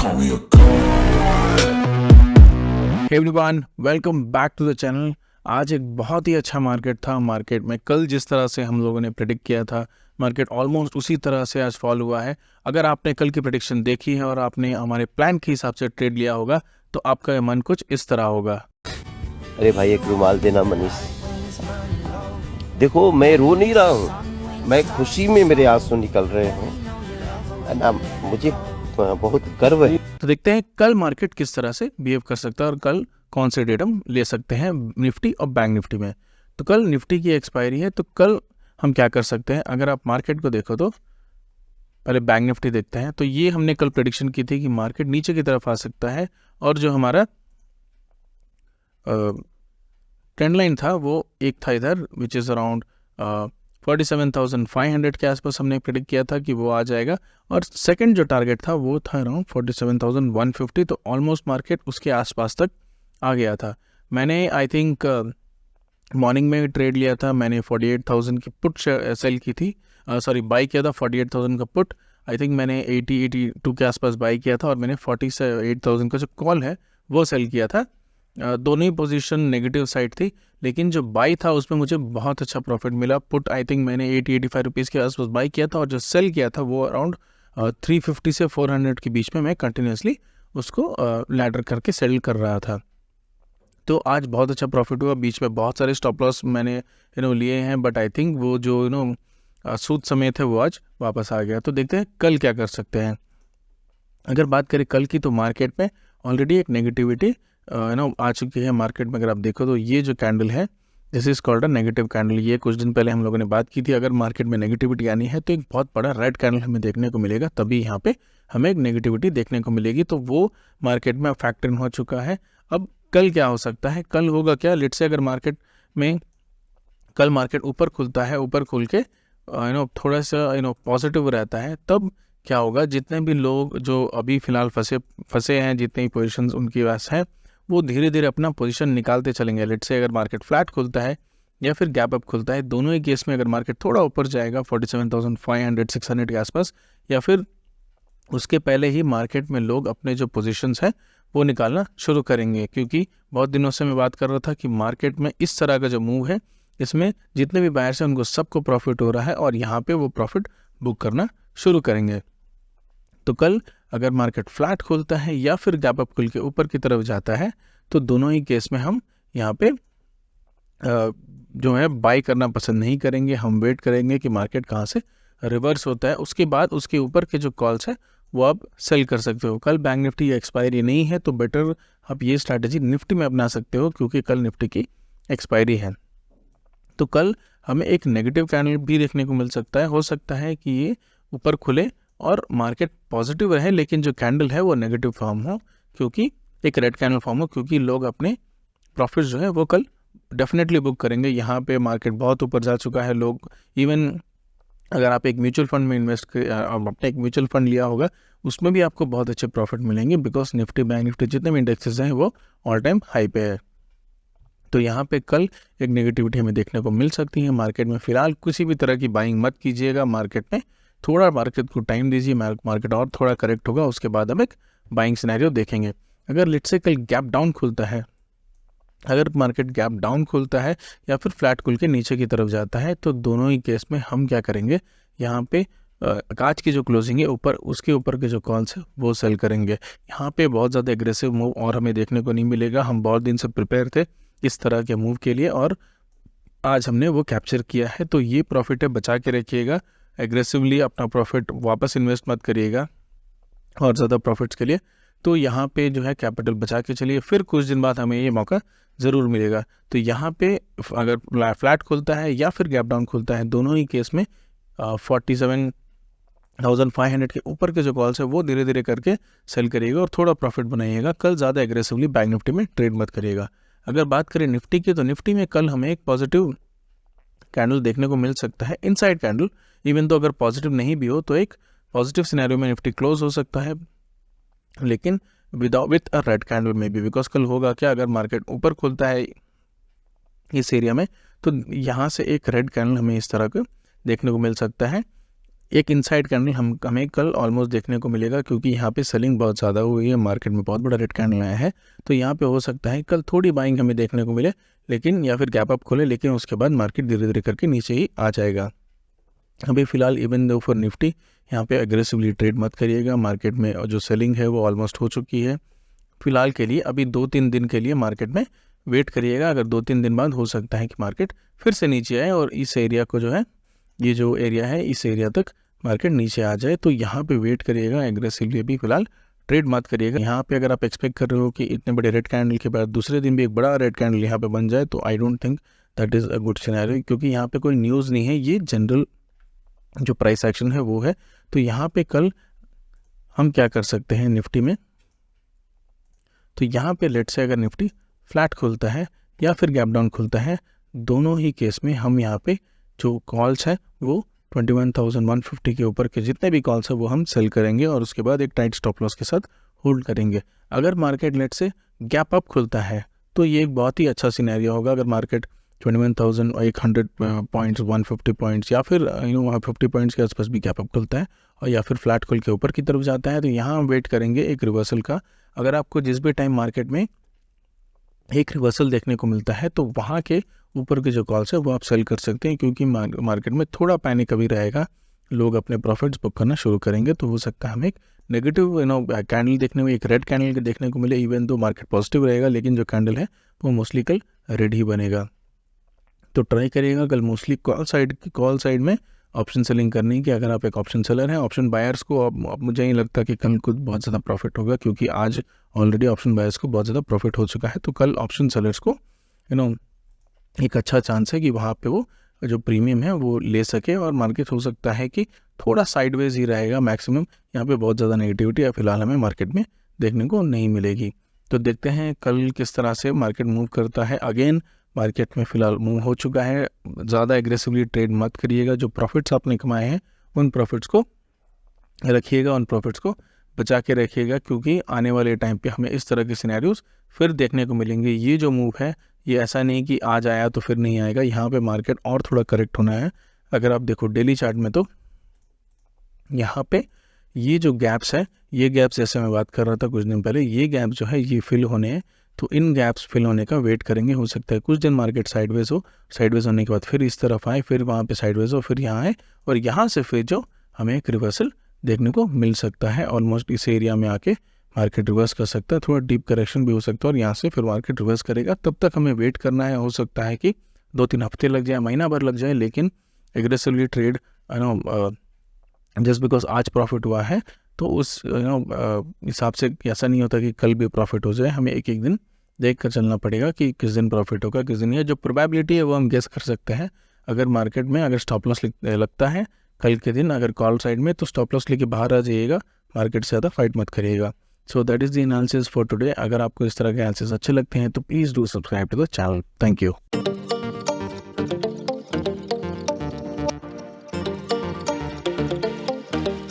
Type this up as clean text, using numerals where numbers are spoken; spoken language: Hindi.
call me a god. Hey everyone, welcome back to the channel। आज एक बहुत ही अच्छा मार्केट था। मार्केट में कल जिस तरह से हम लोगों ने प्रेडिक्ट किया था, मार्केट ऑलमोस्ट उसी तरह से आज फॉल हुआ है। अगर आपने कल की प्रेडिक्शन देखी है और आपने हमारे प्लान के हिसाब से ट्रेड लिया होगा तो आपका मन कुछ इस तरह होगा। अरे भाई एक रुमाल देना मनीष। देखो मैं रो नहीं रहा हूँ, मैं खुशी में मेरे आंसू निकल रहे हैं ना, मुझे बहुत गर्व है। तो देखते हैं कल मार्केट किस तरह से बिहेव कर सकता है और कल कौन से डेट हम ले सकते हैं निफ्टी और बैंक निफ्टी में। तो कल निफ्टी की एक्सपायरी है, तो कल हम क्या कर सकते हैं। अगर आप मार्केट को देखो तो पहले बैंक निफ्टी देखते हैं। तो ये हमने कल प्रेडिक्शन की थी कि मार्केट नीचे की तरफ आ सकता है और जो हमारा ट्रेंड लाइन था वो एक था इधर विच इज़ अराउंड 47,500 के आसपास हमने प्रेडिक्ट किया था कि वो आ जाएगा। और सेकंड जो टारगेट था वो था अराउंड 47,150। तो ऑलमोस्ट मार्केट उसके आसपास तक आ गया था। मैंने आई थिंक मॉर्निंग में ट्रेड लिया था। मैंने 48,000 की पुट सेल की थी, बाई किया था 48,000 का पुट। आई थिंक मैंने 82 के आसपास बाई किया था और मैंने 48,000 का जो कॉल है वो सेल किया था। दोनों ही पोजीशन नेगेटिव साइड थी, लेकिन जो बाई था उसमें मुझे बहुत अच्छा प्रॉफिट मिला। पुट आई थिंक मैंने 80-85 रुपीज़ के आसपास बाई किया था और जो सेल किया था वो अराउंड 350 से 400 के बीच में मैं कंटिन्यूसली उसको लैडर करके सेल कर रहा था। तो आज बहुत अच्छा प्रॉफिट हुआ। बीच में बहुत सारे स्टॉप लॉस मैंने लिए हैं, बट आई थिंक वो जो सूद समेत है वो आज वापस आ गया। तो देखते हैं कल क्या कर सकते हैं। अगर बात करें कल की तो मार्केट में ऑलरेडी एक नेगेटिविटी आ चुकी है मार्केट में। अगर आप देखो तो ये जो कैंडल है this is called a negative candle. ये कुछ दिन पहले हम लोगों ने बात की थी। अगर मार्केट में नेगेटिविटी आनी है तो एक बहुत बड़ा रेड कैंडल हमें देखने को मिलेगा, तभी यहाँ पे हमें एक नेगेटिविटी देखने को मिलेगी। तो वो मार्केट में फैक्टर इन हो चुका है। अब कल क्या हो सकता है, कल होगा क्या, लेट्स से अगर मार्केट में कल मार्केट ऊपर खुलता है, ऊपर खुल के थोड़ा सा पॉजिटिव रहता है, तब क्या होगा, जितने भी लोग जो अभी फ़िलहाल फंसे हैं, जितने भी पोजीशंस उनके पास हैं, वो धीरे धीरे अपना पोजीशन निकालते चलेंगे। लेट्स से अगर मार्केट फ्लैट खुलता है या फिर गैप अप खुलता है, दोनों ही केस में अगर मार्केट थोड़ा ऊपर जाएगा 47,500-600 के आसपास, या फिर उसके पहले ही मार्केट में लोग अपने जो पोजीशंस हैं वो निकालना शुरू करेंगे। क्योंकि बहुत दिनों से मैं बात कर रहा था कि मार्केट में इस तरह का जो मूव है इसमें जितने भी बायर्स हैं उनको सबको प्रॉफिट हो रहा है और यहाँ पे वो प्रॉफिट बुक करना शुरू करेंगे। तो कल अगर मार्केट फ्लैट खुलता है या फिर गैप अप खुल के ऊपर की तरफ जाता है तो दोनों ही केस में हम यहाँ पे जो है बाई करना पसंद नहीं करेंगे। हम वेट करेंगे कि मार्केट कहाँ से रिवर्स होता है, उसके बाद उसके ऊपर के जो कॉल्स है वो आप सेल कर सकते हो। कल बैंक निफ्टी एक्सपायरी नहीं है तो बेटर आप ये स्ट्रैटेजी निफ्टी में अपना सकते हो, क्योंकि कल निफ्टी की एक्सपायरी है। तो कल हमें एक नेगेटिव कैंडल भी देखने को मिल सकता है। हो सकता है कि ये ऊपर खुले और मार्केट पॉजिटिव रहे, लेकिन जो कैंडल है वो नेगेटिव फॉर्म हो, क्योंकि एक रेड कैंडल फॉर्म हो, क्योंकि लोग अपने प्रॉफिट जो है वो कल डेफिनेटली बुक करेंगे। यहाँ पे मार्केट बहुत ऊपर जा चुका है। लोग इवन अगर आप एक म्यूचुअल फंड में आपने एक म्यूचुअल फंड लिया होगा उसमें भी आपको बहुत अच्छे प्रॉफिट मिलेंगे, बिकॉज निफ्टी बैंक निफ्टी जितने भी इंडेक्सेस हैं वो ऑल टाइम हाई पे है। तो यहाँ पे कल एक नेगेटिविटी हमें देखने को मिल सकती है मार्केट में। फिलहाल किसी भी तरह की बाइंग मत कीजिएगा मार्केट में, थोड़ा मार्केट को टाइम दीजिए। मार्केट और थोड़ा करेक्ट होगा, उसके बाद हम एक बाइंग सिनेरियो देखेंगे। अगर लेट्स से कल गैप डाउन खुलता है, अगर मार्केट गैप डाउन खुलता है या फिर फ्लैट खुल के नीचे की तरफ जाता है, तो दोनों ही केस में हम क्या करेंगे, यहाँ पे आज की जो क्लोजिंग है ऊपर, उसके ऊपर के जो कॉल्स है वो सेल करेंगे। यहाँ पे बहुत ज़्यादा एग्रेसिव मूव और हमें देखने को नहीं मिलेगा। हम बहुत दिन से प्रिपेयर थे इस तरह के मूव के लिए और आज हमने वो कैप्चर किया है। तो ये प्रॉफिट है, बचा के रखिएगा। एग्रेसिवली अपना प्रॉफिट वापस इन्वेस्ट मत करिएगा और ज़्यादा प्रॉफिट्स के लिए। तो यहाँ पे जो है कैपिटल बचा के चलिए, फिर कुछ दिन बाद हमें ये मौका ज़रूर मिलेगा। तो यहाँ पे अगर फ्लैट खुलता है या फिर गैप डाउन खुलता है, दोनों ही केस में 47,500 के ऊपर के जो कॉल्स है वो धीरे धीरे करके सेल करिएगा और थोड़ा प्रॉफिट बनाइएगा। कल ज़्यादा एग्रेसिवली बैंक निफ्टी में ट्रेड मत करिएगा। अगर बात करें निफ्टी की, तो निफ्टी में कल हमें एक पॉजिटिव कैंडल देखने को मिल सकता है, इनसाइड कैंडल। इवन तो अगर पॉजिटिव नहीं भी हो तो एक पॉजिटिव सिनेरियो में निफ्टी क्लोज हो सकता है, लेकिन विथ अ रेड कैंडल में भी। बिकॉज कल होगा क्या, अगर मार्केट ऊपर खुलता है इस एरिया में तो यहाँ से एक रेड कैंडल हमें इस तरह का देखने को मिल सकता है। एक इनसाइड कैंडल हमें कल ऑलमोस्ट देखने को मिलेगा, क्योंकि यहाँ पे सेलिंग बहुत ज़्यादा हुई है, मार्केट में बहुत बड़ा रेड कैंडल आया है। तो यहाँ पे हो सकता है कल थोड़ी बाइंग हमें देखने को मिले, लेकिन या फिर गैप अप खोले, लेकिन उसके बाद मार्केट धीरे धीरे करके नीचे ही आ जाएगा। अभी फ़िलहाल इवन दो फॉर निफ्टी यहाँ पे एग्रेसिवली ट्रेड मत करिएगा। मार्केट में जो सेलिंग है वो ऑलमोस्ट हो चुकी है। फ़िलहाल के लिए अभी 2-3 दिन के लिए मार्केट में वेट करिएगा। अगर 2-3 दिन बाद हो सकता है कि मार्केट फिर से नीचे आए और इस एरिया को जो है, ये जो एरिया है, इस एरिया तक मार्केट नीचे आ जाए। तो यहाँ पे वेट करिएगा, एग्रेसिवली अभी फ़िलहाल ट्रेड मत करिएगा। यहाँ पे अगर आप एक्सपेक्ट कर रहे हो कि इतने बड़े रेड कैंडल के बाद दूसरे दिन भी एक बड़ा रेड कैंडल यहाँ पे बन जाए, तो I don't think that is a good scenario, क्योंकि यहाँ पे कोई न्यूज़ नहीं है, ये जनरल जो प्राइस एक्शन है वो है। तो यहाँ पे कल हम क्या कर सकते हैं निफ्टी में, तो यहाँ पे लेट से अगर निफ्टी फ्लैट खुलता है या फिर गैप डाउन खुलता है, दोनों ही केस में हम यहाँ पे जो कॉल्स है वो 21,150 के ऊपर के जितने भी कॉल्स है वो हम सेल करेंगे और उसके बाद एक टाइट स्टॉप लॉस के साथ होल्ड करेंगे। अगर मार्केट लेट से गैप अप खुलता है तो ये एक बहुत ही अच्छा सिनेरियो होगा। अगर मार्केट 21,100 पॉइंट्स, 150 पॉइंट्स या फिर 150 पॉइंट्स के आसपास भी गैप अप खुलता है और या फिर फ्लैट खुल के ऊपर की तरफ जाता है, तो यहाँ हम वेट करेंगे एक रिवर्सल का। अगर आपको जिस भी टाइम मार्केट में एक रिवर्सल देखने को मिलता है तो वहाँ के ऊपर के जो कॉल्स है वो आप सेल कर सकते हैं, क्योंकि मार्केट में थोड़ा पैनिक अभी रहेगा, लोग अपने प्रॉफिट्स बुक करना शुरू करेंगे। तो हो सकता है हमें एक नेगेटिव कैंडल देखने में, एक रेड कैंडल देखने को मिले, इवन तो मार्केट पॉजिटिव रहेगा, लेकिन जो कैंडल है वो मोस्टली कल रेड ही बनेगा। तो ट्राई करिएगा कल मोस्टली कॉल साइड में ऑप्शन सेलिंग करने की। अगर आप एक ऑप्शन सेलर हैं, ऑप्शन बायर्स को अब मुझे नहीं लगता कि कल कुछ बहुत ज़्यादा प्रॉफिट होगा, क्योंकि आज ऑलरेडी ऑप्शन बायर्स को बहुत ज़्यादा प्रॉफिट हो चुका है। तो कल ऑप्शन सेलर्स को एक अच्छा चांस है कि वहाँ पे वो जो प्रीमियम है वो ले सके और मार्केट हो सकता है कि थोड़ा साइडवेज ही रहेगा मैक्सिमम। यहाँ पे बहुत ज़्यादा नेगेटिविटी फिलहाल हमें मार्केट में देखने को नहीं मिलेगी। तो देखते हैं कल किस तरह से मार्केट मूव करता है। अगेन मार्केट में फ़िलहाल मूव हो चुका है, ज़्यादा एग्रेसिवली ट्रेड मत करिएगा। जो प्रॉफिट्स आपने कमाए हैं उन प्रॉफिट्स को रखिएगा, उन प्रॉफिट्स को बचा के रखिएगा, क्योंकि आने वाले टाइम पे हमें इस तरह के सिनेरियोस फिर देखने को मिलेंगे। ये जो मूव है ये ऐसा नहीं कि आज आया तो फिर नहीं आएगा, यहाँ पे मार्केट और थोड़ा करेक्ट होना है। अगर आप देखो डेली चार्ट में तो यहाँ पे ये जो गैप्स है, ये गैप्स जैसे मैं बात कर रहा था कुछ दिन पहले, ये गैप जो है ये फिल होने हैं। तो इन गैप्स फिल होने का वेट करेंगे। हो सकता है कुछ दिन मार्केट साइडवेज हो, साइडवेज होने के बाद फिर इस तरफ आए, फिर वहाँ पे साइडवेज हो, फिर यहाँ आए और यहाँ से फिर जो हमें एक रिवर्सल देखने को मिल सकता है। ऑलमोस्ट इस एरिया में आके मार्केट रिवर्स कर सकता है, थोड़ा डीप करेक्शन भी हो सकता है और यहाँ से फिर मार्केट रिवर्स करेगा। तब तक हमें वेट करना है। हो सकता है कि 2-3 हफ्ते लग जाए, महीना भर लग जाए, लेकिन एग्रेसिवली ट्रेड जस्ट बिकॉज आज प्रॉफिट हुआ है तो उस हिसाब से ऐसा नहीं होता कि कल भी प्रॉफिट हो जाए। हमें एक एक दिन देख कर चलना पड़ेगा कि किस दिन प्रॉफिट होगा, किस दिन नहीं। जो प्रोबेबिलिटी है वो हम गेस कर सकते हैं। अगर मार्केट में अगर स्टॉप लॉस लगता है कल के दिन अगर कॉल साइड में, तो स्टॉप लॉस लेके बाहर आ जाइएगा, मार्केट से ज़्यादा फाइट मत करिएगा। So that is the analysis for today. अगर आपको इस तरह के एनालिसिस अच्छे लगते हैं तो please do subscribe to the channel. Thank you.